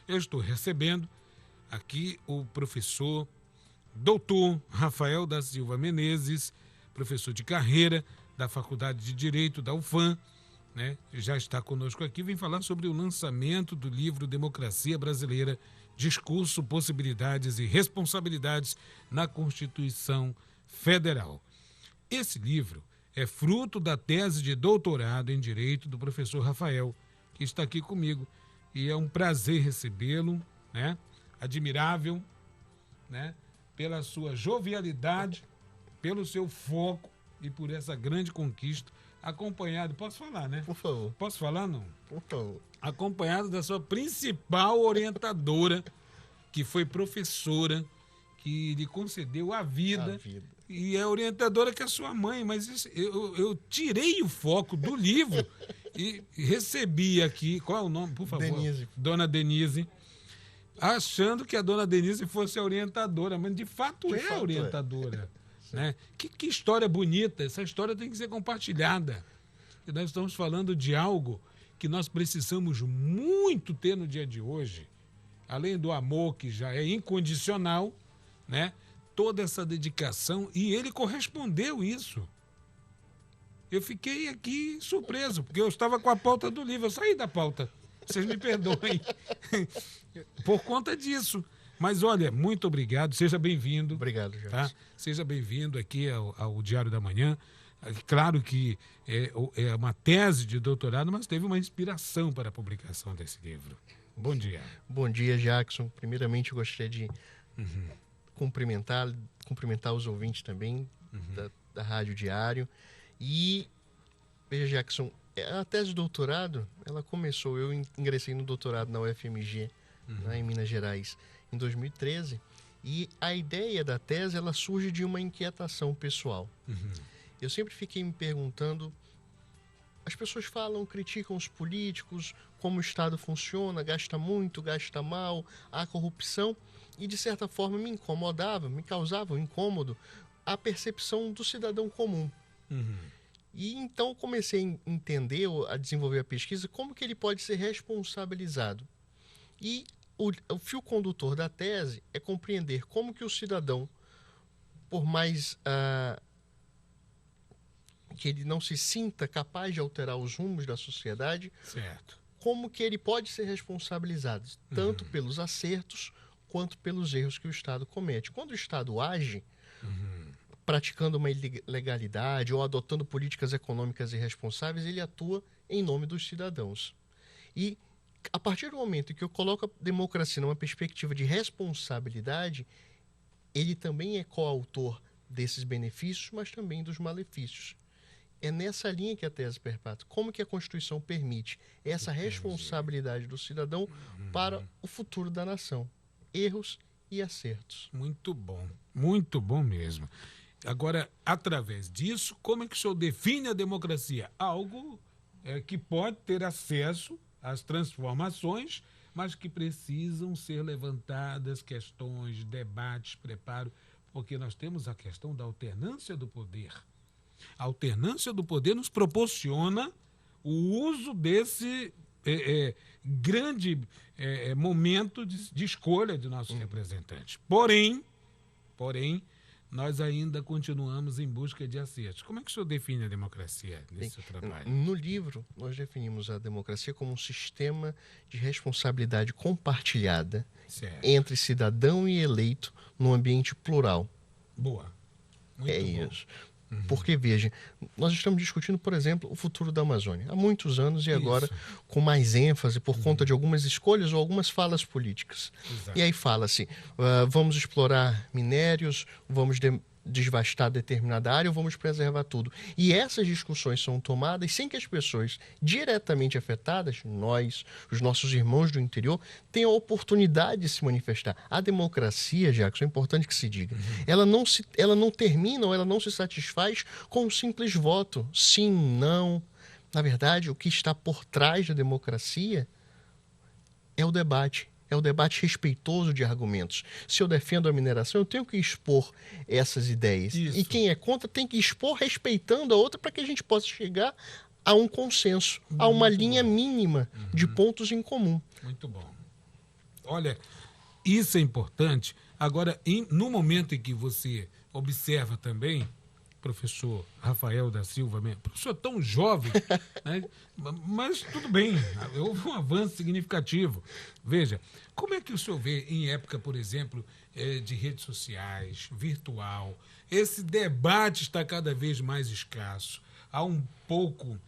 eu estou recebendo aqui o professor doutor Rafael da Silva Menezes, professor de carreira da Faculdade de Direito da UFAM, né? Já está conosco aqui, vem falar sobre o lançamento do livro Democracia Brasileira, Discurso, Possibilidades e Responsabilidades na Constituição Federal. Esse livro é fruto da tese de doutorado em Direito do professor Rafael, que está aqui comigo, e é um prazer recebê-lo, né? Admirável, né? Pela sua jovialidade, pelo seu foco e por essa grande conquista, acompanhado, posso falar, né? Por favor. Posso falar, não? Por favor. Acompanhado da sua principal orientadora, que foi professora, que lhe concedeu a vida. E é orientadora que é sua mãe, mas isso, eu tirei o foco do livro e recebi aqui, qual é o nome, por favor? Denise. Dona Denise, achando que a Dona Denise fosse a orientadora, mas de fato é a orientadora. Né? Que história bonita, essa história tem que ser compartilhada. E nós estamos falando de algo que nós precisamos muito ter no dia de hoje, além do amor que já é incondicional, né? Toda essa dedicação, e ele correspondeu isso. Eu fiquei aqui surpreso, porque eu estava com a pauta do livro, eu saí da pauta, vocês me perdoem, por conta disso. Mas olha, muito obrigado, seja bem-vindo. Obrigado, Jorge. Tá? Seja bem-vindo aqui ao Diário da Manhã. Claro que é uma tese de doutorado, mas teve uma inspiração para a publicação desse livro. Bom dia. Bom dia, Jackson. Primeiramente, eu gostaria de cumprimentar os ouvintes também da Rádio Diário. E, veja, Jackson, a tese de doutorado, ela começou, eu ingressei no doutorado na UFMG, em Minas Gerais, em 2013, e a ideia da tese, ela surge de uma inquietação pessoal. Eu sempre fiquei me perguntando, as pessoas falam, criticam os políticos, como o Estado funciona, gasta muito, gasta mal, há corrupção, e de certa forma me incomodava, me causava um incômodo a percepção do cidadão comum. E então comecei a entender, a desenvolver a pesquisa, como que ele pode ser responsabilizado. E o fio condutor da tese é compreender como que o cidadão, por mais que ele não se sinta capaz de alterar os rumos da sociedade, certo, como que ele pode ser responsabilizado, tanto pelos acertos quanto pelos erros que o Estado comete. Quando o Estado age, praticando uma ilegalidade ou adotando políticas econômicas irresponsáveis, ele atua em nome dos cidadãos. E a partir do momento em que eu coloco a democracia numa perspectiva de responsabilidade, ele também é coautor desses benefícios, mas também dos malefícios. É nessa linha que a tese perpassa. Como que a Constituição permite essa responsabilidade do cidadão para o futuro da nação? Erros e acertos. Muito bom mesmo. Agora, através disso, como é que o senhor define a democracia? Algo que pode ter acesso às transformações, mas que precisam ser levantadas questões, debates, preparo, porque nós temos a questão da alternância do poder. A alternância do poder nos proporciona o uso desse grande momento de escolha de nossos representantes. Porém, nós ainda continuamos em busca de acertos. Como é que o senhor define a democracia nesse seu trabalho? No livro, nós definimos a democracia como um sistema de responsabilidade compartilhada entre cidadão e eleito num ambiente plural. Boa. Muito bom. Isso. Porque, veja, nós estamos discutindo, por exemplo, o futuro da Amazônia há muitos anos e agora com mais ênfase por conta de algumas escolhas ou algumas falas políticas. Exato. E aí fala-se, vamos explorar minérios, vamos desvastar determinada área ou vamos preservar tudo. E essas discussões são tomadas sem que as pessoas diretamente afetadas, nós, os nossos irmãos do interior, tenham a oportunidade de se manifestar. A democracia, Jackson, é importante que se diga, ela não termina ou ela não se satisfaz com um simples voto. Sim, não. Na verdade, o que está por trás da democracia é o debate. É o debate respeitoso de argumentos. Se eu defendo a mineração, eu tenho que expor essas ideias. Isso. E quem é contra tem que expor respeitando a outra para que a gente possa chegar a um consenso, a uma linha mínima de pontos em comum. Muito bom. Olha, isso é importante. Agora, no momento em que você observa também, professor Rafael da Silva, professor tão jovem, né? Mas tudo bem, houve um avanço significativo. Veja, como é que o senhor vê em época, por exemplo, de redes sociais, virtual, esse debate está cada vez mais escasso. Há um pouco,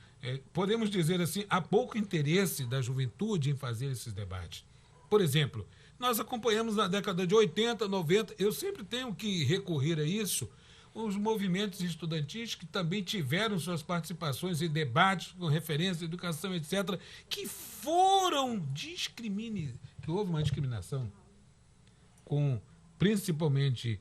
podemos dizer assim, há pouco interesse da juventude em fazer esses debates. Por exemplo, nós acompanhamos na década de 80, 90, eu sempre tenho que recorrer a isso, os movimentos estudantis que também tiveram suas participações em debates com referência à educação, etc., que foram que houve uma discriminação, principalmente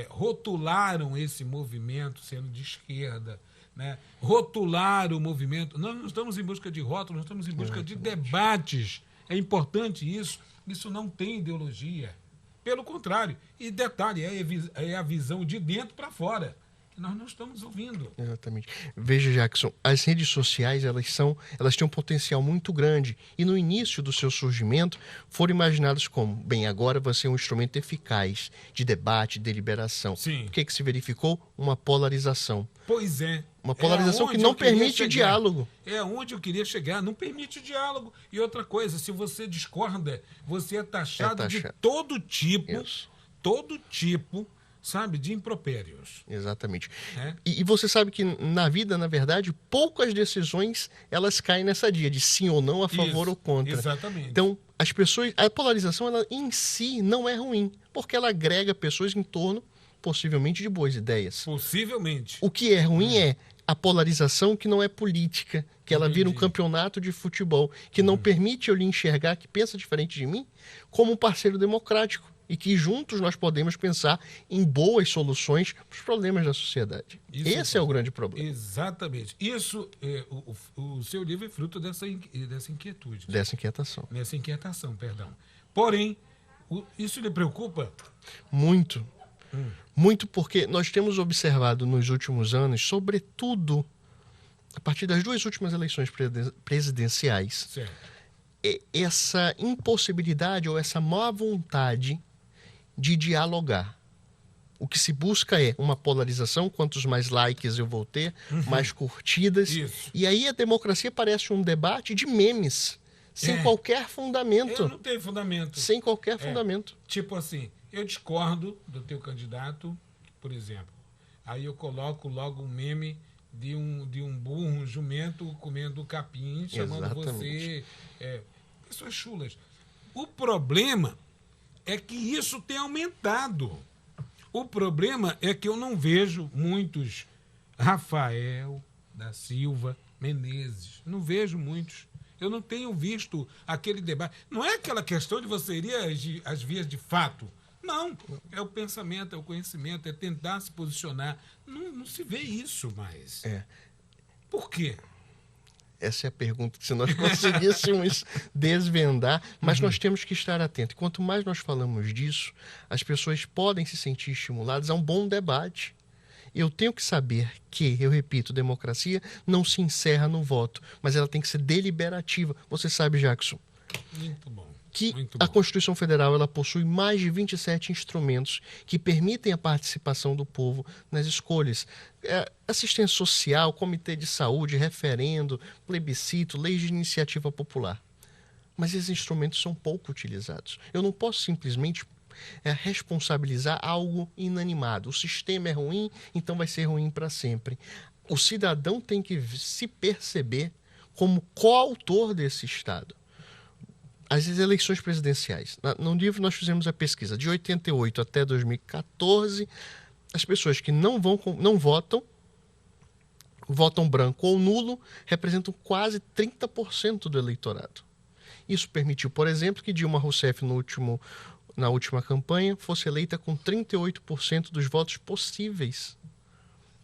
rotularam esse movimento sendo de esquerda, né? Rotularam o movimento. Nós não estamos em busca de rótulos, nós estamos em busca de debates. É importante isso. Isso não tem ideologia. Pelo contrário. E detalhe, é a visão de dentro para fora, que nós não estamos ouvindo. Exatamente. Veja, Jackson, as redes sociais, elas têm um potencial muito grande. E no início do seu surgimento, foram imaginadas como, bem, agora vai ser um instrumento eficaz de debate, de deliberação. Sim. O que se verificou? Uma polarização. Pois é. Uma polarização que não permite diálogo. É onde eu queria chegar. Não permite diálogo. E outra coisa, se você discorda, você é taxado de todo tipo, sabe, de impropérios. Exatamente. E você sabe que na vida, na verdade, poucas decisões elas caem nessa dia de sim ou não, a favor ou contra. Exatamente. Então, a polarização ela em si não é ruim, porque ela agrega pessoas em torno, possivelmente, de boas ideias. Possivelmente. O que é ruim é a polarização que não é política, que ela vira um campeonato de futebol, que não permite eu lhe enxergar, que pensa diferente de mim, como um parceiro democrático. E que juntos nós podemos pensar em boas soluções para os problemas da sociedade. Esse é o grande problema. Exatamente. Isso, o seu livro é fruto dessa inquietude. Dessa inquietação. Dessa inquietação, perdão. Porém, isso lhe preocupa? Muito. Muito, porque nós temos observado nos últimos anos, sobretudo a partir das 2 últimas eleições presidenciais, certo, essa impossibilidade ou essa má vontade de dialogar. O que se busca é uma polarização, quantos mais likes eu vou ter, mais curtidas. Isso. E aí a democracia parece um debate de memes, sem qualquer fundamento. Não tem fundamento. Sem qualquer fundamento. Tipo assim, eu discordo do teu candidato, por exemplo. Aí eu coloco logo um meme de um burro, um jumento comendo capim, chamando você... pessoas chulas. O problema é que isso tem aumentado. O problema é que eu não vejo muitos Rafael da Silva Menezes. Não vejo muitos. Eu não tenho visto aquele debate. Não é aquela questão de você ir às vias de fato. Não. É o pensamento, é o conhecimento, é tentar se posicionar. Não se vê isso mais. Por quê? Essa é a pergunta que se nós conseguíssemos desvendar, mas nós temos que estar atentos. Quanto mais nós falamos disso, as pessoas podem se sentir estimuladas a um bom debate. Eu tenho que saber que, eu repito, democracia não se encerra no voto, mas ela tem que ser deliberativa. Você sabe, Jackson, muito bom, que muito bom. A Constituição Federal ela possui mais de 27 instrumentos que permitem a participação do povo nas escolhas. Assistência social, comitê de saúde, referendo, plebiscito, leis de iniciativa popular. Mas esses instrumentos são pouco utilizados. Eu não posso simplesmente responsabilizar algo inanimado. O sistema é ruim, então vai ser ruim para sempre. O cidadão tem que se perceber como coautor desse Estado. As eleições presidenciais. No livro nós fizemos a pesquisa. De 88 até 2014, as pessoas que não votam branco ou nulo, representam quase 30% do eleitorado. Isso permitiu, por exemplo, que Dilma Rousseff, na última campanha, fosse eleita com 38% dos votos possíveis.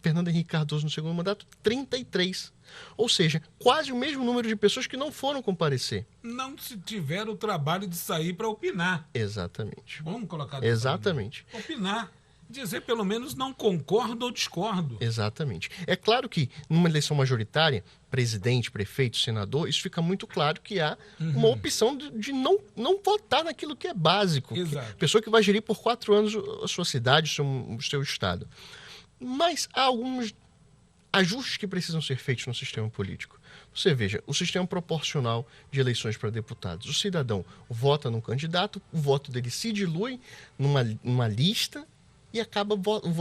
Fernando Henrique Cardoso, no segundo mandato, 33%. Ou seja, quase o mesmo número de pessoas que não foram comparecer. Não se tiveram o trabalho de sair para opinar. Exatamente. Vamos colocar Exatamente. Opinar. dizer pelo menos não concordo ou discordo. Exatamente. É claro que numa eleição majoritária, presidente, prefeito, senador, isso fica muito claro que há uma opção de não votar naquilo que é básico. Exato. Pessoa que vai gerir por 4 anos a sua cidade, o seu estado. Mas há alguns ajustes que precisam ser feitos no sistema político. Você veja, o sistema proporcional de eleições para deputados. O cidadão vota num candidato, o voto dele se dilui numa lista e acaba o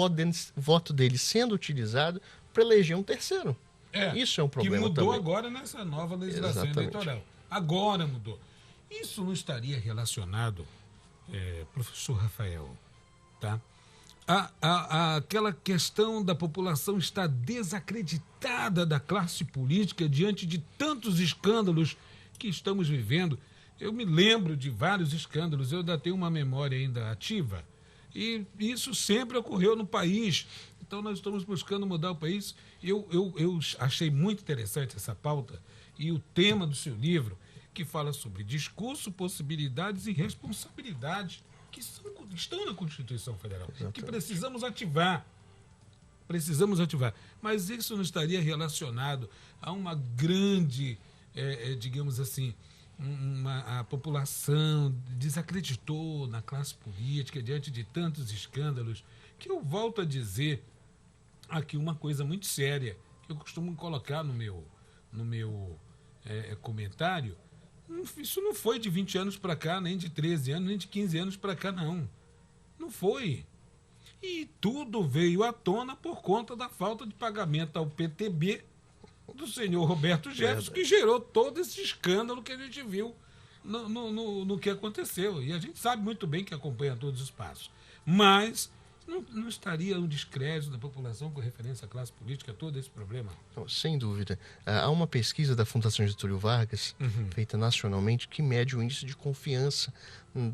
voto dele sendo utilizado para eleger um terceiro. Isso é um problema que mudou também. Agora nessa nova legislação Exatamente. eleitoral. Agora mudou. Isso não estaria relacionado, professor Rafael, tá? Aquela questão da população estar desacreditada da classe política diante de tantos escândalos que estamos vivendo. Eu me lembro de vários escândalos, eu ainda tenho uma memória ainda ativa. E isso sempre ocorreu no país. Então nós estamos buscando mudar o país. Eu achei muito interessante essa pauta e o tema do seu livro, que fala sobre discurso, possibilidades e responsabilidades, que estão na Constituição Federal, exatamente, que precisamos ativar. Mas isso não estaria relacionado a uma grande, digamos assim, a população desacreditou na classe política diante de tantos escândalos, que eu volto a dizer aqui uma coisa muito séria, que eu costumo colocar no meu comentário. Isso não foi de 20 anos para cá, nem de 13 anos, nem de 15 anos para cá, não. Não foi. E tudo veio à tona por conta da falta de pagamento ao PTB do senhor Roberto Jefferson, que gerou todo esse escândalo que a gente viu no que aconteceu. E a gente sabe muito bem que acompanha todos os passos. Mas não estaria um descrédito da população com referência à classe política, todo esse problema? Não, sem dúvida. Há uma pesquisa da Fundação Getúlio Vargas, feita nacionalmente, que mede o índice de confiança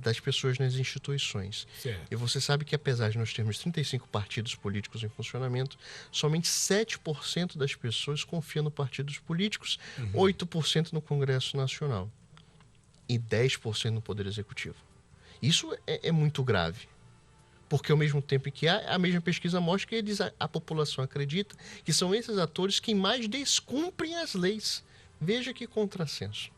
das pessoas nas instituições. Certo. E você sabe que, apesar de nós termos 35 partidos políticos em funcionamento, somente 7% das pessoas confiam nos partidos políticos, 8% no Congresso Nacional e 10% no Poder Executivo. Isso é muito grave. Porque ao mesmo tempo que a mesma pesquisa mostra que a população acredita que são esses atores que mais descumprem as leis. Veja que contrassenso.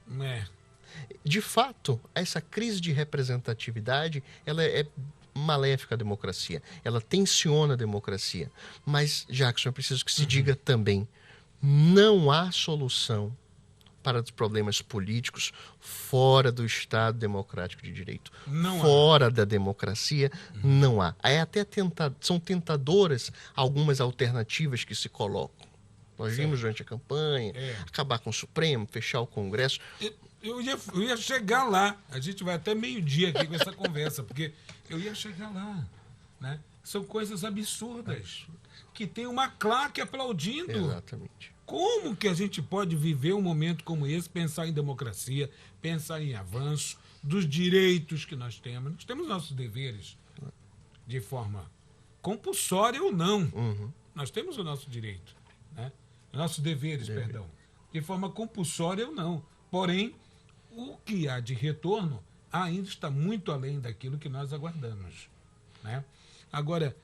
De fato, essa crise de representatividade, ela é maléfica à democracia. Ela tensiona a democracia. Mas, Jackson, é preciso que se diga também, não há solução para os problemas políticos fora do Estado democrático de direito. Fora da democracia, não há. São tentadoras algumas alternativas que se colocam. Nós vimos durante a campanha, acabar com o Supremo, fechar o Congresso. Eu ia chegar lá. A gente vai até meio-dia aqui com essa conversa, porque eu ia chegar lá. Né? São coisas absurdas, que tem uma claque aplaudindo. Exatamente. Como que a gente pode viver um momento como esse, pensar em democracia, pensar em avanço, dos direitos que nós temos? Nós temos nossos deveres de forma compulsória ou não. Nós temos o nosso direito, né? Nossos deveres, perdão, de forma compulsória ou não. Porém, o que há de retorno ainda está muito além daquilo que nós aguardamos, né? Agora,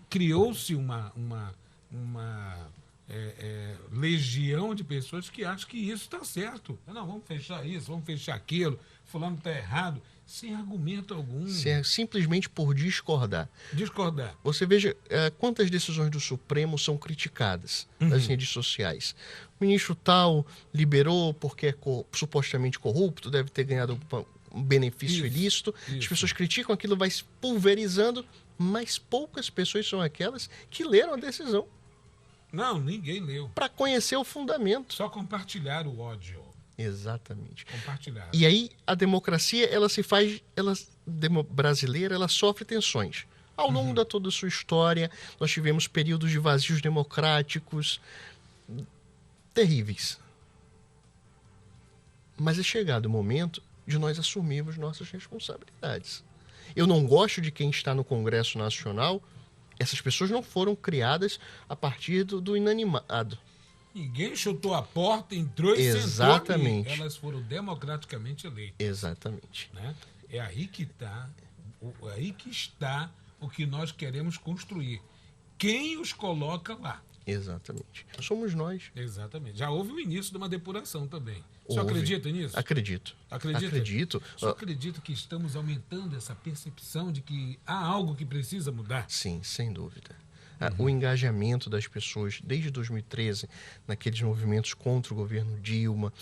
criou-se uma legião de pessoas que acham que isso está certo. Não, vamos fechar isso, vamos fechar aquilo, fulano está errado, sem argumento algum. Simplesmente por discordar. Discordar. Você veja quantas decisões do Supremo são criticadas nas redes sociais. O ministro tal liberou porque é supostamente corrupto, deve ter ganhado um benefício ilícito. As pessoas criticam, aquilo vai se pulverizando, mas poucas pessoas são aquelas que leram a decisão. Não, ninguém leu. Para conhecer o fundamento. Só compartilhar o ódio. Exatamente. Compartilhar. E aí a democracia, brasileira, ela sofre tensões. Ao longo da toda a sua história, nós tivemos períodos de vazios democráticos terríveis. Mas é chegado o momento de nós assumirmos nossas responsabilidades. Eu não gosto de quem está no Congresso Nacional. Essas pessoas não foram criadas a partir do inanimado. Ninguém chutou a porta, entrou e Exatamente. sentou. Elas foram democraticamente eleitas. Exatamente. Né? É aí que está o que nós queremos construir. Quem os coloca lá? Exatamente. Somos nós. Exatamente. Já houve o início de uma depuração também. Você Houve. acredita nisso? Acredito. Acredito. Você acredita que estamos aumentando essa percepção de que há algo que precisa mudar? Sim, sem dúvida. O engajamento das pessoas desde 2013 naqueles movimentos contra o governo Dilma,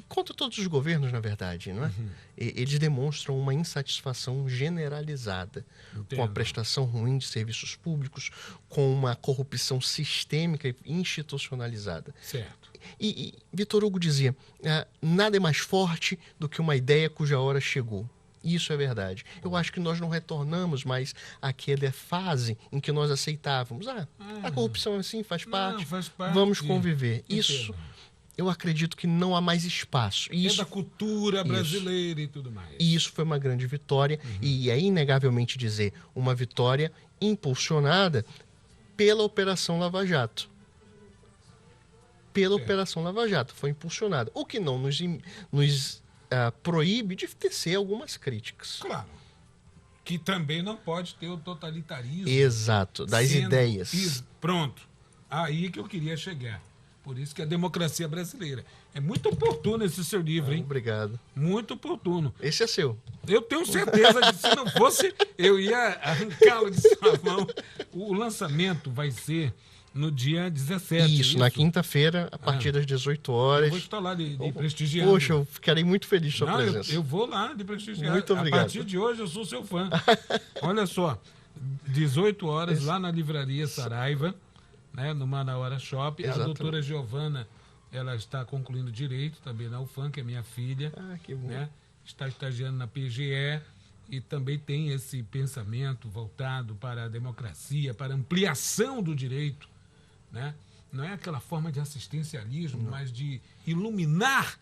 contra todos os governos, na verdade, não é? Eles demonstram uma insatisfação generalizada com a prestação ruim de serviços públicos, com uma corrupção sistêmica e institucionalizada. Certo. E Vitor Hugo dizia, nada é mais forte do que uma ideia cuja hora chegou. Isso é verdade. Eu acho que nós não retornamos mais àquela fase em que nós aceitávamos. A corrupção é assim, faz parte, vamos conviver. Isso, eu acredito que não há mais espaço. Isso, é da cultura brasileira e tudo mais. E isso foi uma grande vitória, e é inegavelmente dizer, uma vitória impulsionada pela Operação Lava Jato. Operação Lava Jato foi impulsionada. O que não nos proíbe de tecer algumas críticas. Claro. Que também não pode ter o totalitarismo. Exato, das ideias. Pronto. Aí que eu queria chegar. Por isso que a democracia brasileira. É muito oportuno esse seu livro, hein? Obrigado. Muito oportuno. Esse é seu. Eu tenho certeza de que se não fosse, eu ia arrancá-lo de sua mão. O lançamento vai ser no dia 17. Isso, na quinta-feira, a partir das 18 horas. Eu vou estar lá de prestigiando. Poxa, eu ficarei muito feliz com a sua presença. Eu vou lá de prestigiar. Muito obrigado. A partir de hoje eu sou seu fã. Olha só, 18 horas lá na Livraria Saraiva, né, no Manauara Shopping. Exatamente. A doutora Giovana, ela está concluindo Direito também na UFAM, que é minha filha. Que bom. Né, está estagiando na PGE e também tem esse pensamento voltado para a democracia, para a ampliação do direito. Né? Não é aquela forma de assistencialismo, mas de iluminar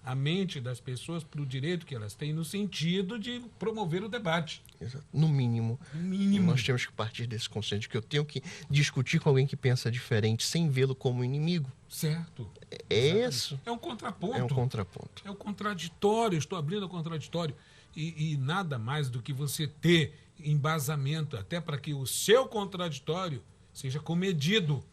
a mente das pessoas para o direito que elas têm, no sentido de promover o debate. Exato. No mínimo, nós temos que partir desse conceito de que eu tenho que discutir com alguém que pensa diferente sem vê-lo como inimigo. Certo. É isso. É um contraponto. É um contraponto. É o contraditório. Estou abrindo o contraditório. E nada mais do que você ter embasamento, até para que o seu contraditório seja comedido.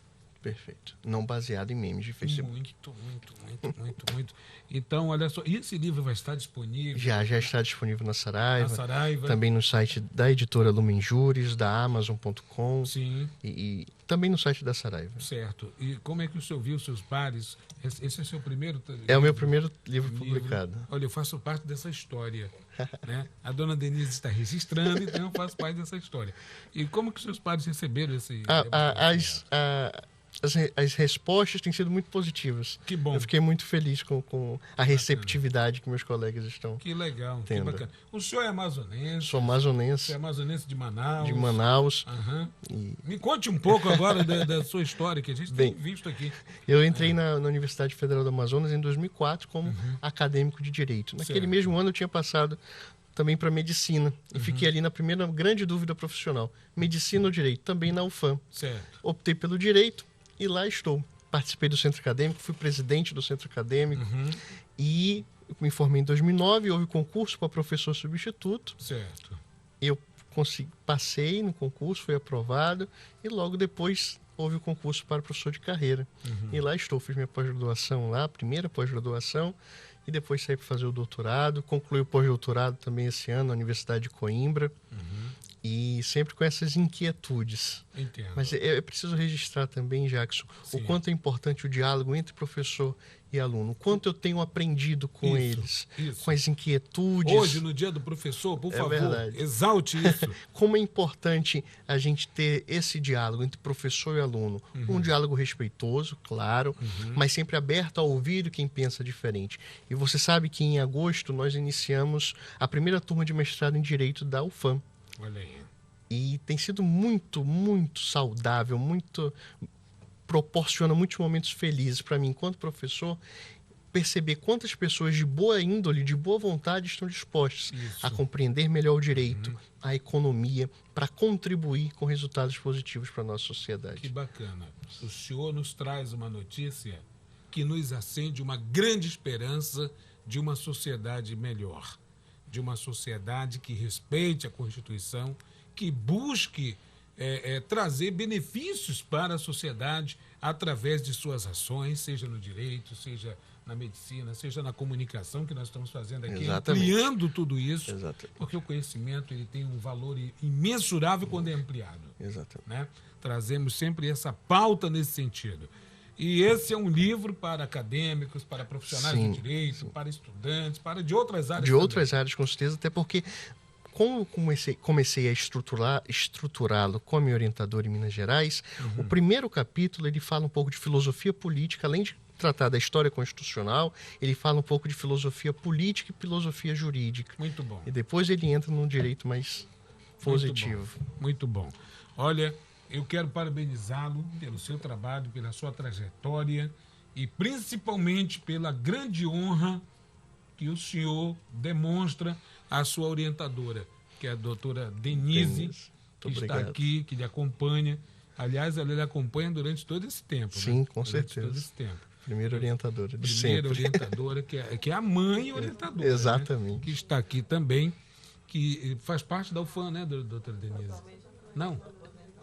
Perfeito. Não baseado em memes de Facebook. Muito. Então, olha só, e esse livro vai estar disponível? Já está disponível na Saraiva. Também no site da editora Lumen Juris, da Amazon.com. Sim. E também no site da Saraiva. Certo. E como é que o senhor viu seus pares? Esse é o seu primeiro livro? É o meu primeiro livro publicado. Olha, eu faço parte dessa história. Né? A dona Denise está registrando, então eu faço parte dessa história. E como que os seus pares receberam esse... As respostas têm sido muito positivas. Que bom. Eu fiquei muito feliz com a receptividade que meus colegas estão Que legal, tendo. Que bacana. O senhor é amazonense? Sou amazonense. Você é amazonense de Manaus? De Manaus. Me conte um pouco agora da sua história, que a gente tem visto aqui. Eu entrei na Universidade Federal do Amazonas em 2004 como acadêmico de Direito. Naquele mesmo ano eu tinha passado também para Medicina. E fiquei ali na primeira grande dúvida profissional. Medicina ou Direito? Também na UFAM. Certo. Optei pelo Direito. E lá estou. Participei do Centro Acadêmico, fui presidente do Centro Acadêmico e me formei em 2009, houve concurso para professor substituto. Certo. Eu passei no concurso, fui aprovado e logo depois houve o concurso para professor de carreira. E lá estou, fiz minha pós-graduação lá, primeira pós-graduação, e depois saí para fazer o doutorado, concluí o pós-doutorado também esse ano na Universidade de Coimbra. E sempre com essas inquietudes. Entendo. Mas é preciso registrar também, Jackson, o quanto é importante o diálogo entre professor e aluno. O quanto eu tenho aprendido com eles, com as inquietudes. Hoje, no dia do professor, por favor, exalte isso. Como é importante a gente ter esse diálogo entre professor e aluno. Um diálogo respeitoso, claro, mas sempre aberto a ouvir quem pensa diferente. E você sabe que em agosto nós iniciamos a primeira turma de mestrado em Direito da UFAM. Olha aí. E tem sido muito saudável, proporciona muitos momentos felizes para mim, enquanto professor, perceber quantas pessoas de boa índole, de boa vontade estão dispostas a compreender melhor o direito, a economia, para contribuir com resultados positivos para a nossa sociedade. Que bacana. O senhor nos traz uma notícia que nos acende uma grande esperança de uma sociedade melhor. de uma sociedade que respeite a Constituição, que busque trazer benefícios para a sociedade através de suas ações, seja no direito, seja na medicina, seja na comunicação, que nós estamos fazendo aqui, Exatamente. ampliando tudo isso, Exatamente. porque o conhecimento ele tem um valor imensurável quando é ampliado. Exatamente. Né? Trazemos sempre essa pauta nesse sentido. E esse é um livro para acadêmicos, para profissionais Sim, do direito, para estudantes, para de outras áreas. De outras também. áreas, com certeza, até porque, como eu comecei a estruturá-lo com a minha orientadora em Minas Gerais, o primeiro capítulo ele fala um pouco de filosofia política, além de tratar da história constitucional, ele fala um pouco de filosofia política e filosofia jurídica. Muito bom. E depois ele entra num direito mais positivo. Muito bom. Olha, eu quero parabenizá-lo pelo seu trabalho, pela sua trajetória e principalmente pela grande honra que o senhor demonstra à sua orientadora, que é a doutora Denise, que está obrigado. aqui, que lhe acompanha. Aliás, ela lhe acompanha durante todo esse tempo. Sim, né? com Durante certeza. todo esse tempo. Primeira orientadora de Primeira sempre. orientadora, que é a mãe orientadora. Exatamente. Né? Que está aqui também, que faz parte da UFAM, né, doutora Denise? Não?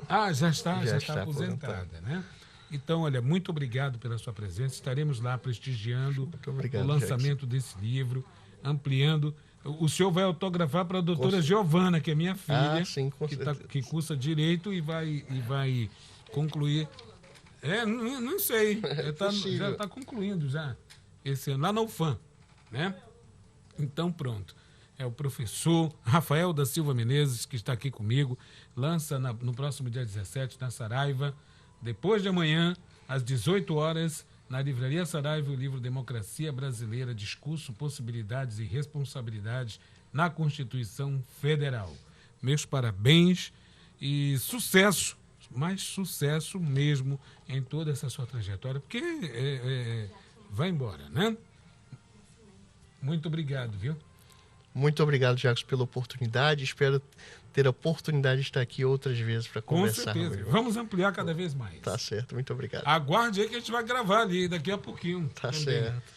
Ah, já está aposentada, né? Então, olha, muito obrigado pela sua presença. Estaremos lá prestigiando obrigado, o lançamento desse livro, ampliando. O senhor vai autografar para a doutora Giovana, que é minha filha, Ah, sim, com certeza. que cursa Direito e vai concluir. Não sei. Já está concluindo já esse ano, lá na UFAM, né? Então, pronto. É o professor Rafael da Silva Menezes, que está aqui comigo, lança no próximo dia 17, na Saraiva, depois de amanhã, às 18 horas, na Livraria Saraiva, o livro Democracia Brasileira, Discurso, Possibilidades e Responsabilidades na Constituição Federal. Meus parabéns e sucesso, mais sucesso mesmo em toda essa sua trajetória, porque vai embora, né? Muito obrigado, viu? Muito obrigado, Jacques, pela oportunidade. Espero ter a oportunidade de estar aqui outras vezes para conversar. Com certeza. Vamos ampliar cada vez mais. Tá certo, muito obrigado. Aguarde aí que a gente vai gravar ali daqui a pouquinho. Tá também. certo.